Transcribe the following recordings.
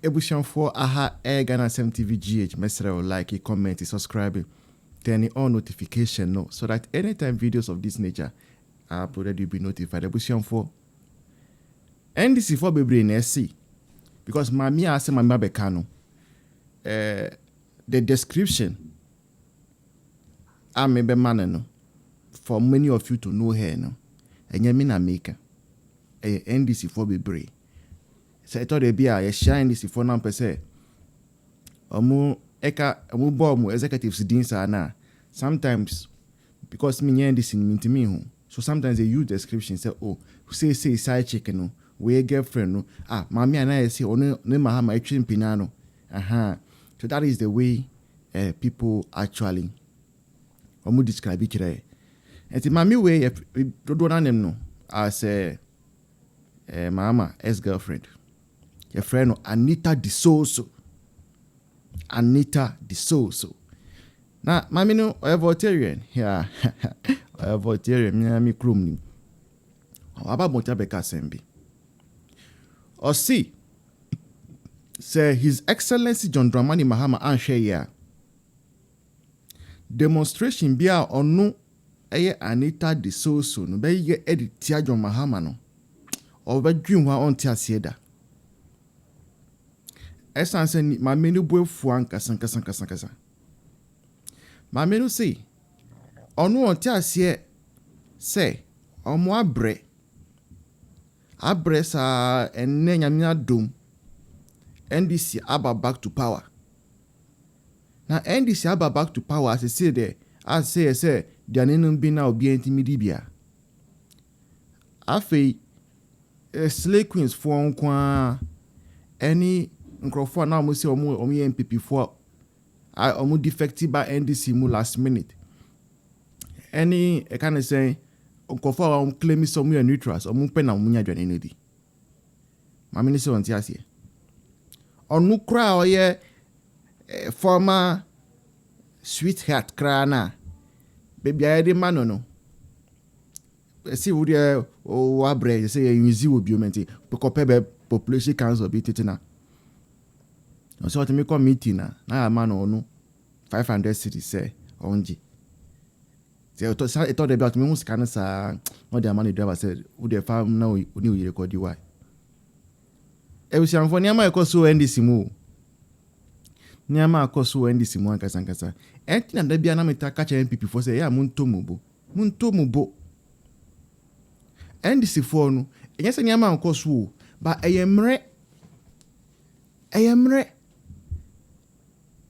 Ebusham for aha Ghana Asem TV GH. Mesra like, comment, subscribe, turn on notification no, so that anytime videos of this nature are uploaded, you'll be notified. Ebusham for NDC for baby in SC because mami ase mama bekano. The description I maybe man no for many of you to know her no. And you mean America. NDC for baby. So I thought they be a shine this for now per se. Omu bomb executives dinsa na. Sometimes because me NDC mean me home. So sometimes they use description say oh say side chick no we girlfriend no mommy and I say oh no my train pinano. So that is the way people actually omu describe it right. And the mommy way do not them no as mama ex-girlfriend. Your friend Anita Disoso. Now, mami no Voltarian. Yeah. Voltarian, me krum. Aba monta beka sembi. Or see. Say His Excellency John Dramani Mahama anhwe ya. Demonstration bia onu eye Anita Disoso no be ye edit John Mahama no. Or be dream wa on ti asieda. Essence ni ma menu boy fuan kasa. Ma menu say onu on ti asie say omo abre sa enne nyamia dom NDC aba back to power. Now NDC aba back to power as say there as say dia nenu bi na obi antimidi bia. Afei slay queens for kwa any nkrofo na mo say omo MPP for omo defective by NDC mu last minute. Any can say nkrofo claim some you neutrals omo pe na munya dwane no di. Ma me say on ti ase. Onu kra oye former sweetheart kra na baby ayede mano no. See would o abre say you use obi omenti because population council be titina. So what me come meeting na man no 500 cities say onji. Say to say to about me mus kan sa no the man driver said who the farm now we record you why. E we say for niama ekoso NDC mu. Niama akoso NDC mu ankasa. Entina da bia na meta catch MPP for say ya munto mubo. NDC for no enye say niama akoso ba eyemre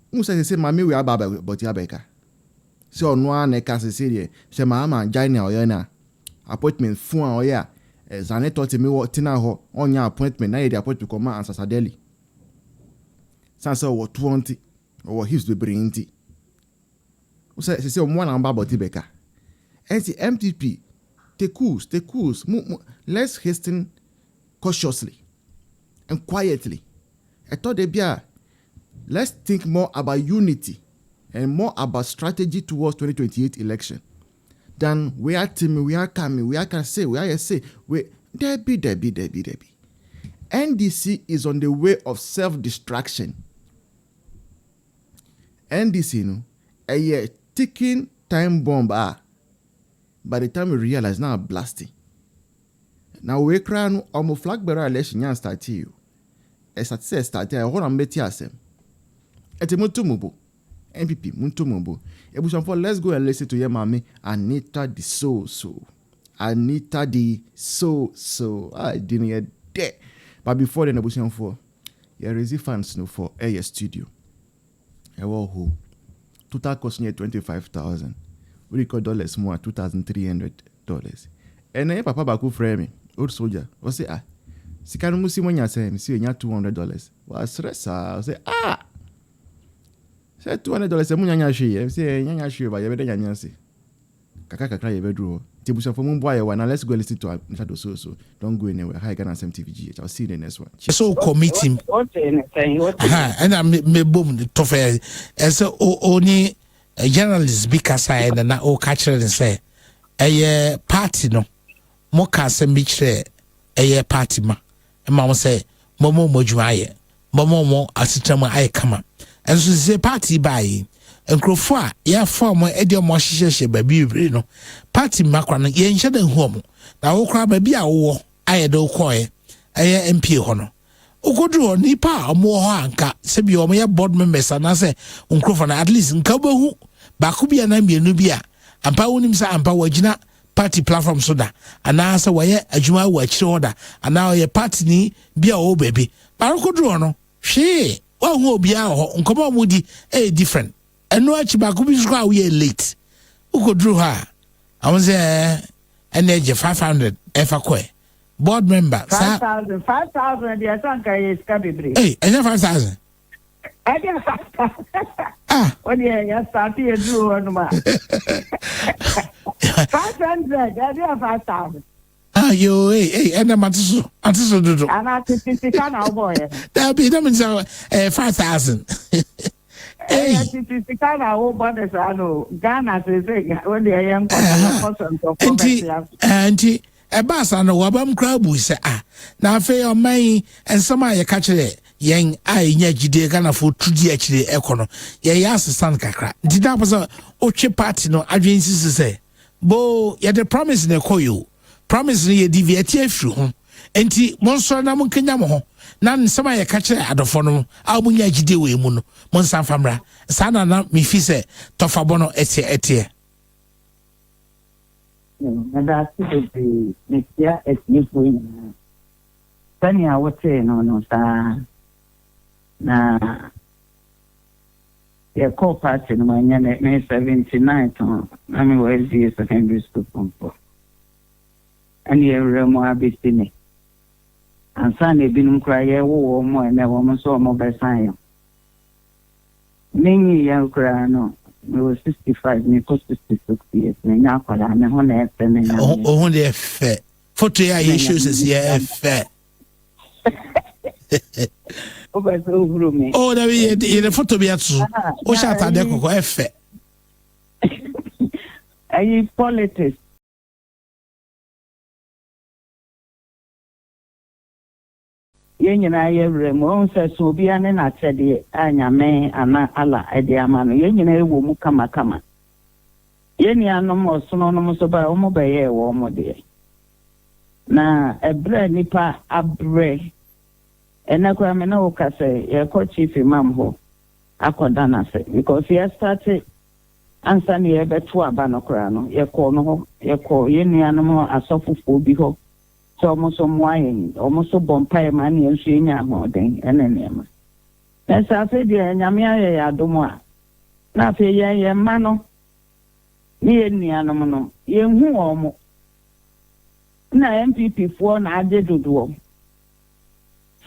Musa say mami we aba but Ayɛka. So no an ka say say mama Jaina oyana appointment fun oya zane toti me tina ho onya appointment na the appointment come Ambassadorial. Sansa wo 20 or his be brinti. Musa say o mo na aba but Ayɛka. MTP take course. Let's hasten cautiously and quietly. I thought they be let's think more about unity and more about strategy towards 2028 election than we are teaming, we are coming, we are can say, Debbie. NDC is on the way of self-destruction. NDC, no, a ticking time bomb. By the time we realize now blasting. Now we crown almost flag bearer election yan start you. Start here. Hold on, beti asem. Ete mubo. MPP mubo. Ebusham let's go and listen to your mommy Anita the so. Anita the so. I didn't hear that. But before then, Ebusham for your Rezi fans no for Air Studio. Who total cost near 25,000. We record dollars more $2,300. And then papa baku frame me old soldier. I say sikanu musi monya say me see $200. Was stress I say say $200 munya nya hwe say nya hwe ba ye be nya say kaka ye be duro tibusa for mun boy one. Now let's go listen to Anita so don't go anywhere. Hi Ghana Asem TV GH. I'll see you in the next one. So committee and I me boom the tough as only a journalist be kasa and na o catch and say a party no mo ka asem bi kire a party ma e ma say momo modwuaye Momo asitama Ayɛka and so say party by and crofwa ya form edio mo hyehyɛ baby no party makwa no ye nhye den home na wo kra baby a wo ayedo koe eye MP ho no ugodru nipa omo ho anka se bi omo ye board members na se nkrofo na at least nka bahu ba ko bia na mienu bia ampa wonim sa ampa wagina party platform so da ana se waye adwuma wa akire ho da ana ye party ni bia wo baby ba ugodru no hwe wa hu obia ho nkomo mudi different eno achi ba ko bi so we late ugodru ha I was energy 500 efa kwe board member 5,000 yes anka yes ka bebre and 5,000 I get 5,000 what yeah start you do on ma 500 I get 5,000 yo and matiso do ana titi kana boy that be that means 5,000 titi kana o bonus ano Ghana say when they young anti ebasa no wabam krabu se na afi o man ensam Ayɛka kire yen nya gide Ghana fo tudi akire ekono ye assistant kakra ndi da pasa o twe party no adwen sisi se bo ye the promise na koyo promise ye deviate afru ho enti monso na monkanya mo ho na nsam Ayɛka kire adofo no a mo nya gide we mu no monsan famra sana na mi fi se tofabo no etie and that's the next year it's new for you. Tanya I would say no sa na ya call party no manya na 79 ton I mean where is the secondary school pompo and you remo abistine and san e binum kra ye wo mo e na wo mo so mo be san yo ninyi ya kra no me was 65 me cost 66 years me na kwala me ho na efe me na ho de efe photo ya ye shows is ya efe o ba so huru me oh na we ye photo bi atu o sha ta de kokko efe ayi politics yenyina yewre mo se so bia ne na chede anyame ana ala ede amano yenyina ewo mu kama yeni anom osono no so ba omo ba ye wo mo de na ebre nipa abre enakwa me na ukase ye ko chief imam ho akoda na se because ye started ansa ne ye beto aba no kra no ye ko no ho ye ko yeni anom asofofo bi ho so almost almost bompire man and she more than and as I said, Yamia Domoa. Now, ye mano, ye nianomono, ye who na MPP for na did do.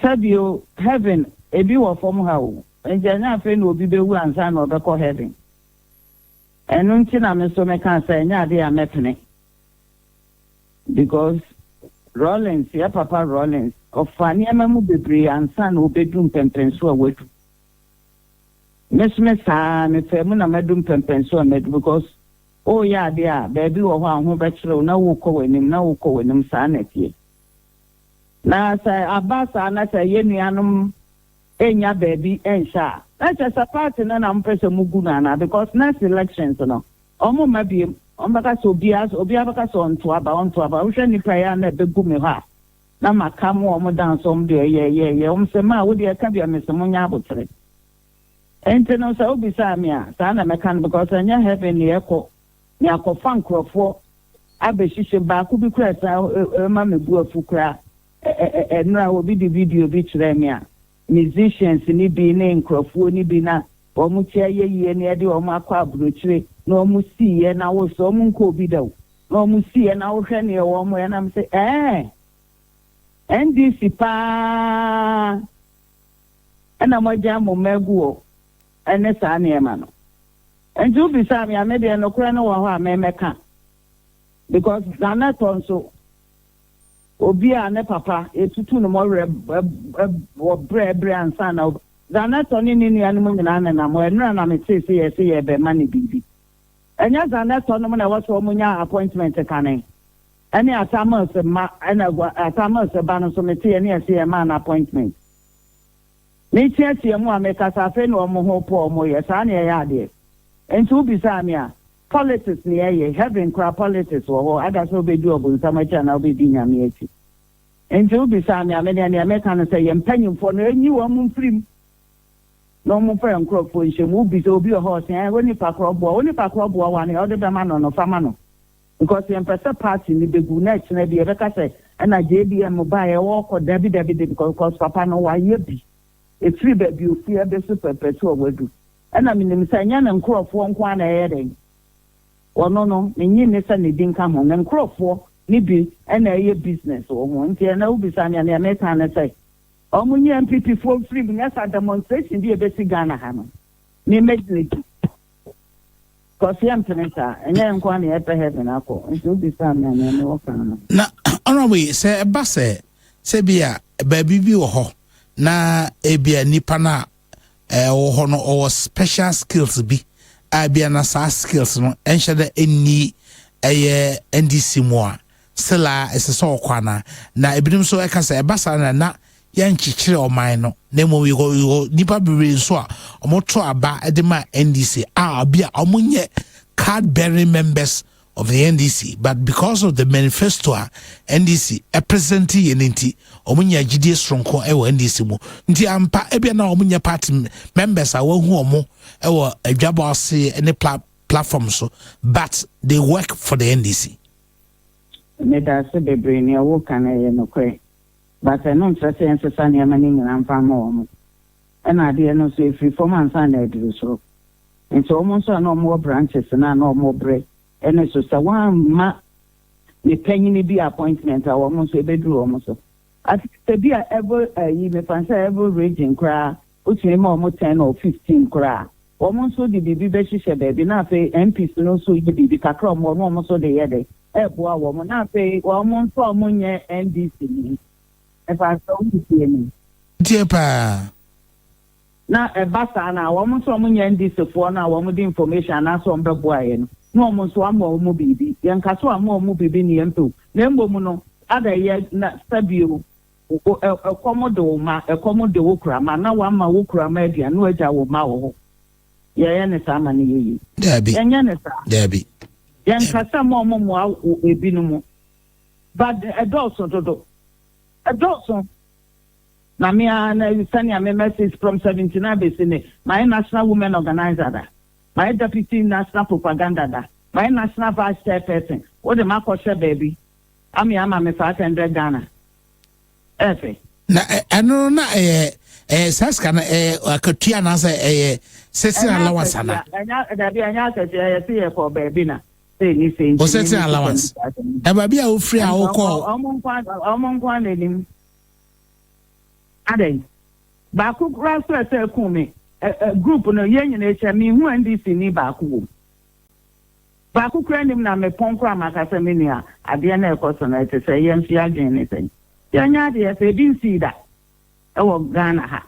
Sabio heaven a view from how, and Jana Fen will be the one son of the co heaven. And until I'm so can say, yeah, they are metene. Because Rollins, ya Papa Rollins, of Fania Mamu Bibri and son who bedroom pempenso away. Miss Messa, me femuna medum pempenso med because oh yeah, dear, baby or one who bachelor no woko in him, no woko in him sanity. Now say Abasa and I say Yenianum Enya baby and sha. That's just a party and I'm pressing Muguna because next elections, no. Omo maybe ombaka so bias obiabaka so onto aba wo ni prayer na begu me ha na makamu omo dance om de ye se ma wo de ka bia me se munya abotre ente no so obi sa me a sa na mekan because anya heaven ni ekọ ni akọfa nkrofo abehihye ba ku bi kura sa ma me bu afu kura enra obi di video bi kire me a musicians ni bi ne nkrofo ni bi na omu tia ye ne de omu akọ abrochire no mu see ye na wo so mu nko bi daw no mu see ye na wo hwe ne wo mu ye na me say NDC pa ana mo ja mo megu o ene sa na e ma no enju bi sa me ame de no kura no wo ho a me meka because Ghana tonso obi a ne papa etutu no mo wo bre ansa na Ghana toni ni ni anu nyina na mo enra na me say ye be ma ni bibi enya Ghana tono mo na wo so mo nya appointment kanen ene atama se ma ena atama se ba no so me tie ne se ma na appointment Me tiatia mu a me kasa fe no mo ho po mo ye sa na ye ade. Enti ubi sa me a politics ni ye heaven cra politics wo ho ada so be du obun samacha na obi di nyame ati. Enti ubi sa me a me ne me kan say ye mpanyimfo no enyi wo mu mfrim. No mo fa nkrofo nhye mu ubi so obi ho se woni pakrobo wa ne ode be ma no fama no. Because the person party ni begu na chine bi ebeka say na JDM ba ye wo ko dabi because papa no wa ye bi e free baby o fi ebe so pepetu owadu na minim say nya na nkrofo nko na ye den ono no nyi ne say ne din ka ho na nkrofo ni bi na ye business wo ho nti na ubi sa na me kan na say omunyi MPP for free bi na sa demonstration bi ebesi Ghana ha no ni medley Kosiam Tenesa, and then Kwani ever heaven apple, and so be some and walk on. Na honorably say a basse, say be a baby ho, na ebia nipana or hono or special skills be, I be an assas skills no, and shall any a NDC more. Sela is a so kwana, na ebrim so I can say a bassa na. Yan chichire o mine nemo we go nipa be so o moto aba edema NDC bia omunye card bearing members of the NDC, but because of the manifesto NDC representing entity omunye GDS stronko e wo NDC mu nti ampa ebia na omunye party members a wo hu omo e wo adwabo ase any platform so, but they work for the NDC. Me da se bebre ni wo kan e no kwe. But I don't trust any Sanya Manning and Famo. And I did not say free from Ansana do so. And so almost no more branches and no more break. And it's just a one the penny be appointment. I almost a bedroom almost. I think be ever you may fancy ever raging cry, which may almost 10 or 15 cry. Almost so the baby beshisha baby, not pay MPs no so you be the cacrom or almost so the other. Boy, woman, not pay almost for money NDC. If I saw you, dear pa. Now a bassa now, almost so many NDC for now, one with the information and also on the boy. No, almost one more movie. Young Casua more movie in too. Nembo other year not stabile. A commodore, a commodore okra, now one ma okra media, no edge will mow. Yan Samani. Debbie, and Yanessa. Debbie. Young Casa more a binumo. But a dog a Dawson. Now, me and sending a message from 79 Basin, my national women organizer, my deputy national propaganda, my national vice chairperson. What the Marco baby? I'm a 500 Ghana. Efe. Na ano na saskana akatua na say setting allowance ana. Anya be anya say for baby na. Say O setting allowance. E ba bia o free a wo call. Omon kwan enim. Aden. Ba ku kra so ku me. Group no ye nyina echa me hu NDC ni ba ku wo. Ba ku kra nim na me ponkra makasa me nia. Ade na ekoso na ete say ye mfi adwen ne say. Yanya de say bin see that. E wo Ghana ha.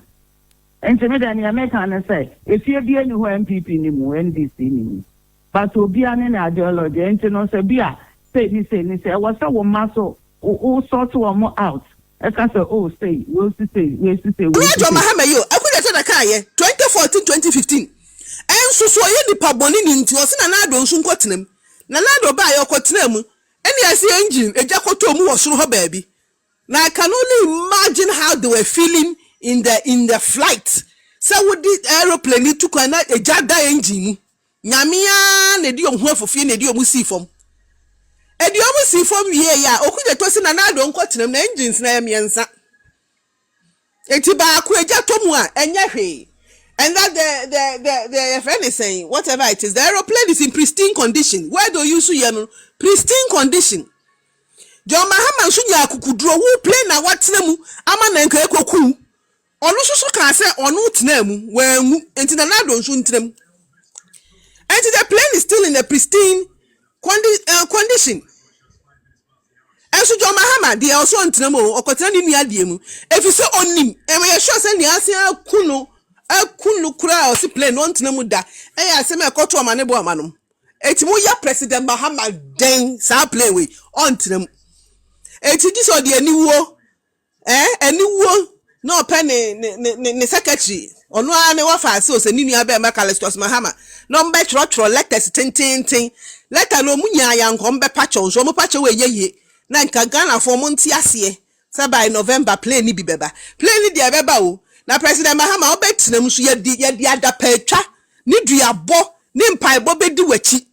Enti me da ni America na say, efie bia ni ho MPP ni mu NDC ni mu. But obia ne na ideology enti no say bia say ni say was say wo maso o sort wo out. I can say oh say we say. Roger Mahama yo, akuda say na kan ye 2014-2015. Enso so ye nipa boni ni nti o se na na do nso nkotenem. Na do ba ye okotenem. Eni ase engine ejakoto mu wo soro ho baabi. Now I can only imagine how they were feeling in the flight. So with this aeroplane it took a jada engine. Nyamia ne di ohun afofie ne di omu si fom. E di omu si fom ye ya okude to se na na do nkotenem na engines na emiensa. Eti ba ku eja to mu a enye hwe. And that the friend is saying whatever it is, the aeroplane is in pristine condition. Where do you see pristine condition? John Mahama sunya akukudro wo plane na watena mu ama na nka ekoku onu susu ka se onu tena mu wangu enti na nado nsu ntram enti the plane is still in a pristine condition. Enso John Mahama dey also ntena mu okotena ni nua die mu efise onim e me sure se ni ase akunu kura o si plane on ntena mu da e ya se me ekoto amane bo amanom enti mu ya President Mahama den sa plane we on ntena mu eti ji so de aniwo aniwo no pen ne secretary ono a ne wafa so se ni nua be Makalistos Mahama no mbe trotro letters tintintin letter no munya ya nko mbe pacho so mo pacho we yeye na nka Ghana for mo nti ase say by November plane ni bi beba plane ni dia beba o na President Mahama obetinam so ye di adapa atwa ni duabo ni mpaebo bedi wachi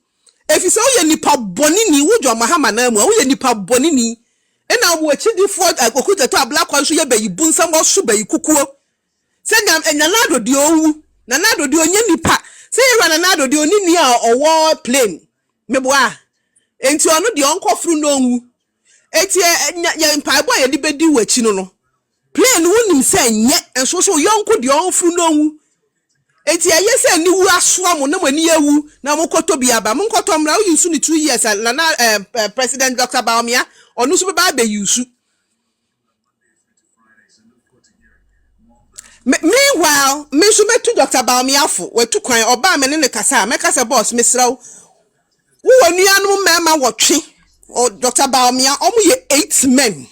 efi so ye nipa boni ni wujo Mahama na mu wo ye nipa boni ni ena wo wachi di for akokuta to abla kwa so ye bayi bunsam wo so bayi kukuo se nyanado di owu nanado di onye nipa se ye nanado di oni ni a owo plane mebo a enti ono di onkofru no owu eti ye mpaebo ye di bedi wachi no plane wonim se nye enso so yonko di onfru no owu eti aye se ni wu asoa mo na mani ewu na mo koto bi aba mo koto mra wo yusu ni 2 years na President Dr. Baumia onu so ba be yusu. Meanwhile me so metu Dr. Baumia fo wetu kwan oba me ne kasa me kasa boss mesraw wo nuanu mema wotwe o Dr. Baumia omo ye 8 men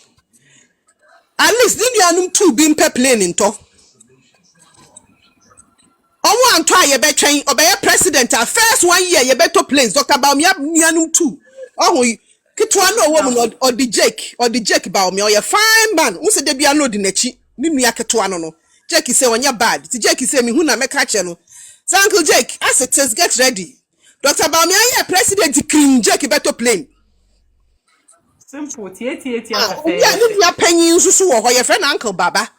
at least ni nuanu 2 bi mpe plane nto omo anto aye betwen obeye president a first 1 year ye beto planes Dr. Baumia nuanu 2 ohun kitwa no wo mu or the Jake Baumia o ye fine man wo se de bia no di nachi ni nua kitwa no Jake say wonya bad ti Jake say me hu na meka che no so Uncle Jake as it is get ready Dr. Baumia ye president clean Jake beto plane simple tie afa ya ni ya panyin susu wo ho ye friend Uncle Baba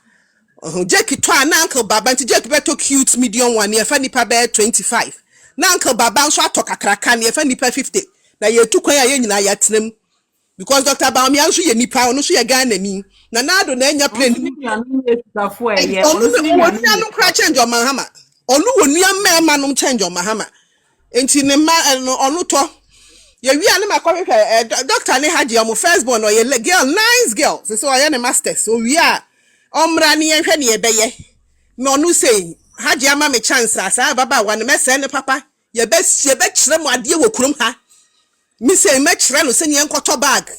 Jake to na Uncle Baba nti Jake beto cute medium one ye fa nipa be 25 na Uncle Baba nso atoka kraka ne ye fa nipa 50 na ye tu kwan ya ye nyina ya tenem because Dr. Baumia nso ye nipa ono so ye Ghana ni na nado na enya plane onu kra change on Mahama onu wonua mema no change on Mahama enti ne ma onu to ye wi ane makọhwehwe doctor ne haji omo first born o ye girl nice girl so ye ne masters so wi a omra ne ye hwe ne ye beye me onu sei haji ama me chance asa baba wa ne mese ne papa ye be kire mu ade wo kurom ha mi sei me kire no se ne enkoto bag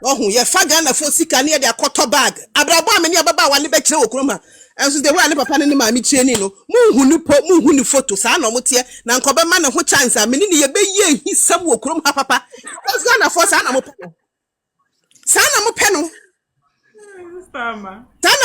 ohun ye fa Ghana fo sika ne ye de akoto bag abrabo amene baba wa ne be kire wo kurom ha enso de wa ne papa ne ma mi kire ni no mu hu ni photo sa na omote na nkobe ma ne ho chance amene ne ye be ye hisam wo kurom ha papa Ghana fo sa na mo peno Tana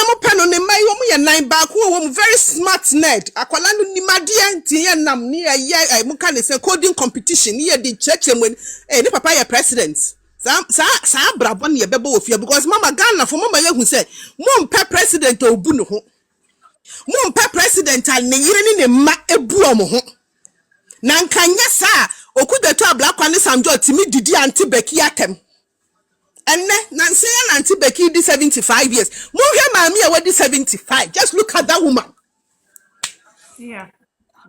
mo peno ne mai wo mu ye nine back wo mu very smart nerd akwala no ni made nti ye nam ni ye mu ka ne se coding competition ni ye di church mu ne papa ye president sa brabo ne ye bebo ofia because mama Ghana for mama ye hu se mo mpa president obu ne ho mo mpa president al ne yire ni ne ma ebu omo ho na nkanya sa okudeto ablakwa ne samjo timi didi anti beki atem enne na nse ya anti beki di 75 years mo hwe maami e wadi 75 just look at that woman yeah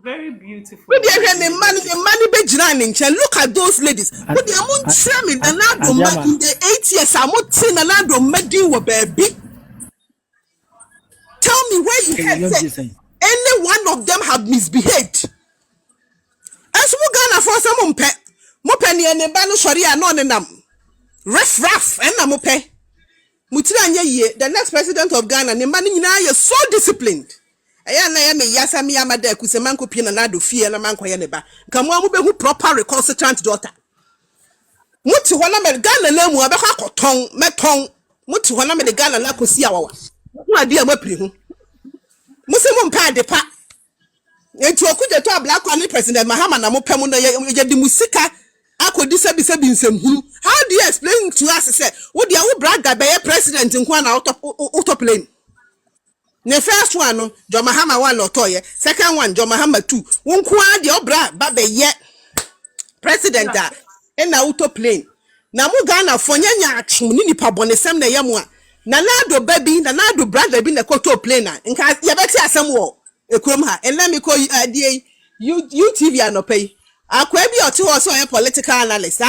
very beautiful we dey the man be jira ne nche look at those ladies we dey am nche me na do ma in the 8 years amoti na do madin wo baby tell me where you have said any one of them have misbehaved as mo Ghana for some mo pe ne ne ba no sori a no ne nam ref and na mo pe mutira anya ye the next president of Ghana ne man nyina ye so disciplined eya na ya me yasa me amada akuse manko pie na do fie na manko ye ne ba nka mo amu proper recalcitrant daughter muti ho na me Ghana na mu abekọ akoton meton muti ho na me Ghana la kosi awawa mu ade amapiri ho musi mo mpa ade pa enti okuje to black one president Mahama na mo pemu na ye di musika akodi sabi nsem how do you explain to us say wo dia wo brother be president nkwa na auto plane ne first one no John Mahama one otoye second one John Mahama 2 wo nkwa dia obra ba be ye president a na auto plane na mu Ghana fonyanya atwum ni nipa bonesem na yemu a na do baby na do brother bi na auto plane a nka ye beti asem wo ekrom ha and let me call you UTV anopay akwa bi oti wo so a political analyst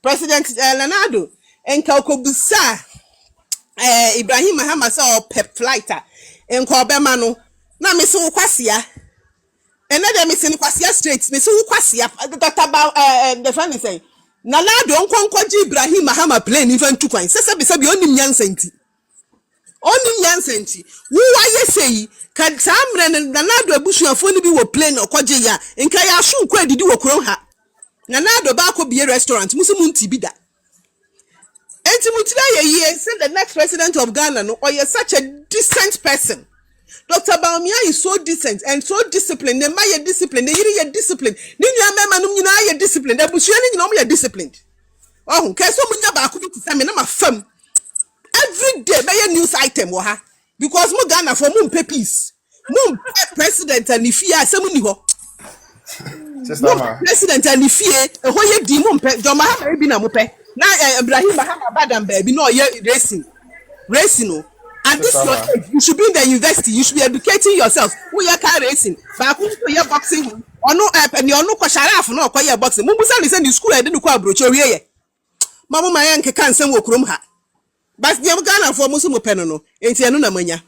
President Leonardo enka okobusa Ibrahim Mahama so pep flighter enka obema no na me so kwasia ene de me sin kwasia straight me so kwasia Dr. the funny say Leonardo nkonkwaji Ibrahim Mahama plane even tu kwan sese bi onim nyansa nti Only Yansenti. Who are you say? Can Samran and Nanado Bushua be were plain or Kojaya, and Kaya Shun did you a croha. Nanado Bako be a restaurant, Musumunti be that. And Timothy said the next president of Ghana, no, or you're such a decent person. Dr. Baumia is so decent and so disciplined. The Maya disciplined, the Yiri disciplined. Ninya Manum disciplined. The Bushiani normally disciplined. Oh, can so much about to firm. Every day, buy a news item, because mo Ghana for moon peace. Moon president and if you are someone president and if you a whole demon Joma have been a mope. Now Ibrahim Mahama Badam baby, no, you're racing. And this is your age. You should be in the university. You should be educating yourself. We are car racing. But you're boxing. Or no and you're no sharaf, no quiet boxing. Mubusan is in the school. I didn't quite broach your ear. Mamma, my uncle can't send Wokrumha. But the Ghana for Musumo Penano. Ain't Yanuna Mania.